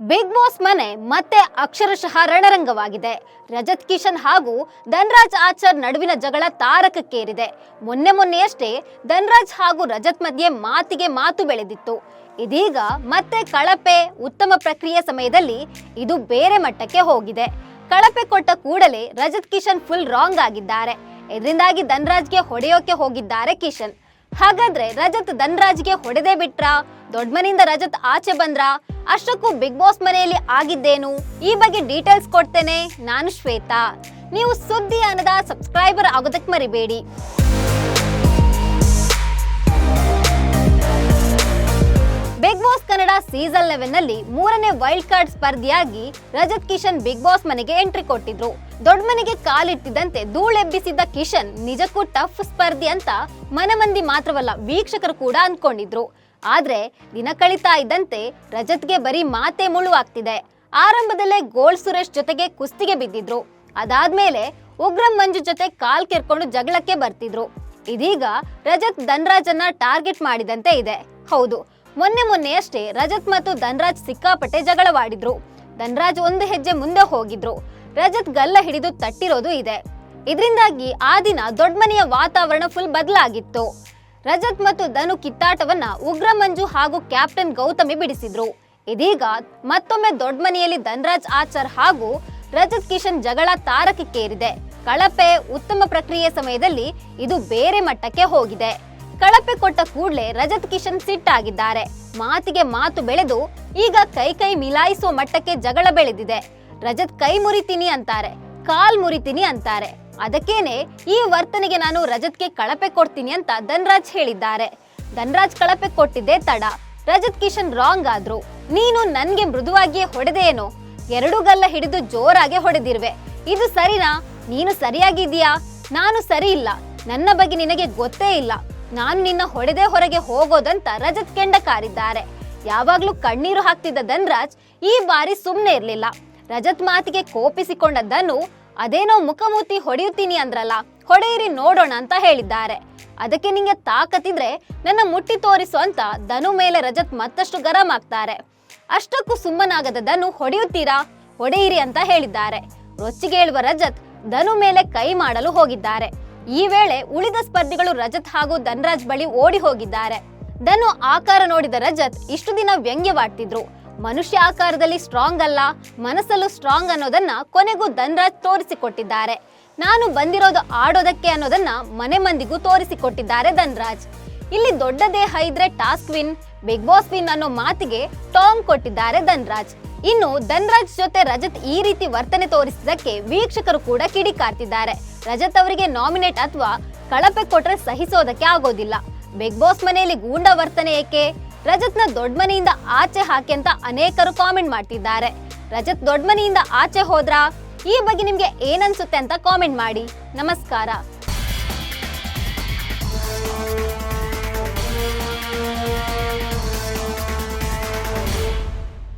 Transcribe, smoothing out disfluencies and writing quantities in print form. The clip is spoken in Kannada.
ಬಿಗ್ ಬಾಸ್ ಮನೆ ಮತ್ತೆ ಅಕ್ಷರಶಃ ರಣರಂಗವಾಗಿದೆ. ರಜತ್ ಕಿಶನ್ ಹಾಗೂ ಧನ್ರಾಜ್ ಆಚಾರ್ ನಡುವಿನ ಜಗಳ ತಾರಕಕ್ಕೇರಿದೆ. ಮೊನ್ನೆಯಷ್ಟೇ ಧನ್ರಾಜ್ ಹಾಗೂ ರಜತ್ ಮಧ್ಯೆ ಮಾತಿಗೆ ಮಾತು ಬೆಳೆದಿತ್ತು. ಇದೀಗ ಮತ್ತೆ ಕಳಪೆ ಉತ್ತಮ ಪ್ರಕ್ರಿಯೆ ಸಮಯದಲ್ಲಿ ಇದು ಬೇರೆ ಮಟ್ಟಕ್ಕೆ ಹೋಗಿದೆ. ಕಳಪೆ ಕೊಟ್ಟ ಕೂಡಲೇ ರಜತ್ ಕಿಶನ್ ಫುಲ್ ರಾಂಗ್ ಆಗಿದ್ದಾರೆ. ಇದರಿಂದಾಗಿ ಧನ್ರಾಜ್ಗೆ ಹೊಡೆಯೋಕೆ ಹೋಗಿದ್ದಾರೆ ಕಿಶನ್. ಹಾಗಾದ್ರೆ ರಜತ್ ಧನ್ರಾಜ್ಗೆ ಹೊಡೆದೇ ಬಿಟ್ರಾ? ದೊಡ್ಡ ಮನೆಯಿಂದ ರಜತ್ ಆಚೆ ಬಂದ್ರಾ? ಅಷ್ಟಕ್ಕೂ ಬಿಗ್ ಬಾಸ್ ಮನೆಯಲ್ಲಿ ಆಗಿದ್ದೇನು? ಈ ಬಗ್ಗೆ ಡೀಟೇಲ್ಸ್ ಕೊಡ್ತೇನೆ. ನಾನು ಶ್ವೇತಾ. ನೀವು ಸುದ್ದಿ ಅನ್ನದ ಸಬ್ಸ್ಕ್ರೈಬರ್ ಆಗೋದಕ್ಕೆ ಮರಿಬೇಡಿ. ಬಿಗ್ ಬಾಸ್ ಕನ್ನಡ ಸೀಸನ್ 11 ನಲ್ಲಿ 3ನೇ ವೈಲ್ಡ್ ಕಾರ್ಡ್ ಸ್ಪರ್ಧಿಯಾಗಿ ರಜತ್ ಕಿಶನ್ ಬಿಗ್ ಬಾಸ್ ಮನೆಗೆ ಎಂಟ್ರಿ ಕೊಟ್ಟಿದ್ರು. ದೊಡ್ಡ ಮನೆಗೆ ಕಾಲಿಟ್ಟಿದ್ದಂತೆ ಧೂಳೆಬ್ಬಿಸಿದ್ದ ಕಿಶನ್ ನಿಜಕ್ಕೂ ಟಫ್ ಸ್ಪರ್ಧಿ ಅಂತ ಮನೆ ಮಂದಿ ಮಾತ್ರವಲ್ಲ ವೀಕ್ಷಕರು ಕೂಡ ಅಂದ್ಕೊಂಡಿದ್ರು. ಆದ್ರೆ ದಿನ ಕಳೀತಾ ಇದ್ದಂತೆ ರಜತ್ಗೆ ಬರೀ ಮಾತೆ ಮುಳುವಾಗ್ತಿದೆ. ಆರಂಭದಲ್ಲೇ ಗೋಲ್ಡ್ ಸುರೇಶ್ ಜೊತೆಗೆ ಕುಸ್ತಿಗೆ ಬಿದ್ದಿದ್ರು. ಅದಾದ್ಮೇಲೆ ಉಗ್ರಂ ಮಂಜು ಜೊತೆ ಕಾಲ್ ಕೆರ್ಕೊಂಡು ಜಗಳಕ್ಕೆ ಬರ್ತಿದ್ರು. ಇದೀಗ ರಜತ್ ಧನ್ರಾಜನ್ನ ಟಾರ್ಗೆಟ್ ಮಾಡಿದಂತೆ ಇದೆ. ಹೌದು, ಮೊನ್ನೆಯಷ್ಟೇ ರಜತ್ ಮತ್ತು ಧನ್ರಾಜ್ ಸಿಕ್ಕಾಪಟ್ಟೆ ಜಗಳವಾಡಿದ್ರು. ಧನ್ರಾಜ್ ಒಂದು ಹೆಜ್ಜೆ ಮುಂದೆ ಹೋಗಿದ್ರು. ರಜತ್ ಗಲ್ಲ ಹಿಡಿದು ತಟ್ಟಿರೋದು ಇದೆ. ಇದರಿಂದಾಗಿ ಆ ದಿನ ದೊಡ್ಡ ಮನೆಯ ವಾತಾವರಣ ಫುಲ್ ಬದಲಾಗಿತ್ತು. ರಜತ್ ಮತ್ತು ಧನು ಕಿತ್ತಾಟವನ್ನ ಉಗ್ರ ಮಂಜು ಹಾಗೂ ಕ್ಯಾಪ್ಟನ್ ಗೌತಮಿ ಬಿಡಿಸಿದ್ರು. ಇದೀಗ ಮತ್ತೊಮ್ಮೆ ದೊಡ್ಡ ಮನೆಯಲ್ಲಿ ಧನ್ರಾಜ್ ಆಚಾರ್ ಹಾಗೂ ರಜತ್ ಕಿಶನ್ ಜಗಳ ತಾರಕಕ್ಕೇರಿದೆ. ಕಳಪೆ ಉತ್ತಮ ಪ್ರಕ್ರಿಯೆ ಸಮಯದಲ್ಲಿ ಇದು ಬೇರೆ ಮಟ್ಟಕ್ಕೆ ಹೋಗಿದೆ. ಕಳಪೆ ಕೊಟ್ಟ ಕೂಡಲೇ ರಜತ್ ಕಿಶನ್ ಸಿಟ್ಟಾಗಿದ್ದಾರೆ. ಮಾತಿಗೆ ಮಾತು ಬೆಳೆದು ಈಗ ಕೈ ಮಿಲಾಯಿಸುವ ಮಟ್ಟಕ್ಕೆ ಜಗಳ ಬೆಳೆದಿದೆ. ರಜತ್ ಕೈ ಮುರಿತೀನಿ ಅಂತಾರೆ, ಕಾಲ್ ಮುರಿತೀನಿ ಅಂತಾರೆ. ಅದಕ್ಕೇನೆ ಈ ವರ್ತನೆಗೆ ನಾನು ರಜತ್ಗೆ ಕಳಪೆ ಕೊಡ್ತೀನಿ ಅಂತ ಧನ್ರಾಜ್ ಹೇಳಿದ್ದಾರೆ. ಧನ್ರಾಜ್ ಕಳಪೆ ಕೊಟ್ಟಿದ್ದೇ ತಡ. ರಜತ್ ಕಿಶನ್ ರಾಂಗ್ ಆದ್ರು. ನೀನು ನನ್ಗೆ ಮೃದುವಾಗಿಯೇ ಹೊಡೆದೇನೋ, ಎರಡು ಗಲ್ಲ ಹಿಡಿದು ಜೋರಾಗಿ ಹೊಡೆದಿರುವೆ. ಇದು ಸರಿನಾ? ನೀನು ಸರಿಯಾಗಿದ್ದೀಯಾ? ನಾನು ಸರಿ ಇಲ್ಲ. ನನ್ನ ಬಗ್ಗೆ ನಿನಗೆ ಗೊತ್ತೇ ಇಲ್ಲ. ನಾನು ನಿನ್ನ ಹೊಡೆದೇ ಹೊರಗೆ ಹೋಗೋದಂತ ರಜತ್ ಕೆಂಡ ಕಾರಿದ್ದಾರೆ. ಯಾವಾಗ್ಲೂ ಕಣ್ಣೀರು ಹಾಕ್ತಿದ್ದ ಧನ್ರಾಜ್ ಈ ಬಾರಿ ಸುಮ್ನೆ ಇರ್ಲಿಲ್ಲ. ರಜತ್ ಮಾತಿಗೆ ಕೋಪಿಸಿಕೊಂಡ ಧನು, ಅದೇನೋ ಮುಖಮೂತಿ ಹೊಡೆಯುತ್ತೀನಿ ಅಂದ್ರಲ್ಲ, ಹೊಡೆಯಿರಿ ನೋಡೋಣ ಅಂತ ಹೇಳಿದ್ದಾರೆ. ಅದಕ್ಕೆ ನಿಂಗೆ ತಾಕತ್ತಿದ್ರೆ ನನ್ನ ಮುಟ್ಟಿ ತೋರಿಸು ಅಂತ ಧನು ಮೇಲೆ ರಜತ್ ಮತ್ತಷ್ಟು ಗರಂ ಆಗ್ತಾರೆ. ಅಷ್ಟಕ್ಕೂ ಸುಮ್ಮನಾಗದ ಧನು, ಹೊಡೆಯುತ್ತೀರಾ? ಹೊಡೆಯಿರಿ ಅಂತ ಹೇಳಿದ್ದಾರೆ. ರೊಚ್ಚಿಗೇಳುವ ರಜತ್ ಧನು ಮೇಲೆ ಕೈ ಮಾಡಲು ಹೋಗಿದ್ದಾರೆ. ಈ ವೇಳೆ ಉಳಿದ ಸ್ಪರ್ಧಿಗಳು ರಜತ್ ಹಾಗೂ ಧನ್ರಾಜ್ ಬಳಿ ಓಡಿ ಹೋಗಿದ್ದಾರೆ. ಧನು ಆಕಾರ ನೋಡಿದ ರಜತ್ ಇಷ್ಟು ದಿನ ವ್ಯಂಗ್ಯವಾಡ್ತಿದ್ರು. ಮನುಷ್ಯ ಆಕಾರದಲ್ಲಿ ಸ್ಟ್ರಾಂಗ್ ಅಲ್ಲ, ಮನಸ್ಸಲ್ಲೂ ಸ್ಟ್ರಾಂಗ್ ಅನ್ನೋದನ್ನ ಕೊನೆಗೂ ಧನ್ರಾಜ್ ತೋರಿಸಿಕೊಟ್ಟಿದ್ದಾರೆ. ನಾನು ಬಂದಿರೋದು ಆಡೋದಕ್ಕೆ ಅನ್ನೋದನ್ನ ಮನೆ ಮಂದಿಗೂ ತೋರಿಸಿಕೊಟ್ಟಿದ್ದಾರೆ ಧನ್ರಾಜ್. ಇಲ್ಲಿ ದೊಡ್ಡ ದೇಹ ಇದ್ರೆ task win, Bigg Boss win ಅನ್ನೋ ಮಾತಿಗೆ ಟಾಂಗ್ ಕೊಟ್ಟಿದ್ದಾರೆ ಧನ್ರಾಜ್. ಇನ್ನು ಧನ್ರಾಜ್ ಜೊತೆ ರಜತ್ ಈ ರೀತಿ ವರ್ತನೆ ತೋರಿಸಿದ್ದಕ್ಕೆ ವೀಕ್ಷಕರು ಕೂಡ ಕಿಡಿಕಾರ್ತಿದ್ದಾರೆ. ರಜತ್ ಅವರಿಗೆ ನಾಮಿನೇಟ್ ಅಥವಾ ಕಳಪೆ ಕೊಟ್ರೆ ಸಹಿಸೋದಕ್ಕೆ ಆಗೋದಿಲ್ಲ. ಬಿಗ್ ಬಾಸ್ ಮನೆಯಲ್ಲಿ ಗೂಂಡ ವರ್ತನೆ ಏಕೆ? ರಜತ್ನ ದೊಡ್ಡ ಮನೆಯಿಂದ ಆಚೆ ಹಾಕಿ ಅಂತ ಅನೇಕರು ಕಾಮೆಂಟ್ ಮಾಡ್ತಿದ್ದಾರೆ. ರಜತ್ ದೊಡ್ಡ ಮನೆಯಿಂದ ಆಚೆ ಹೋದ್ರಾ? ಈ ಬಗ್ಗೆ ನಿಮ್ಗೆ ಏನನ್ಸುತ್ತೆ ಅಂತ ಕಾಮೆಂಟ್ ಮಾಡಿ. ನಮಸ್ಕಾರ.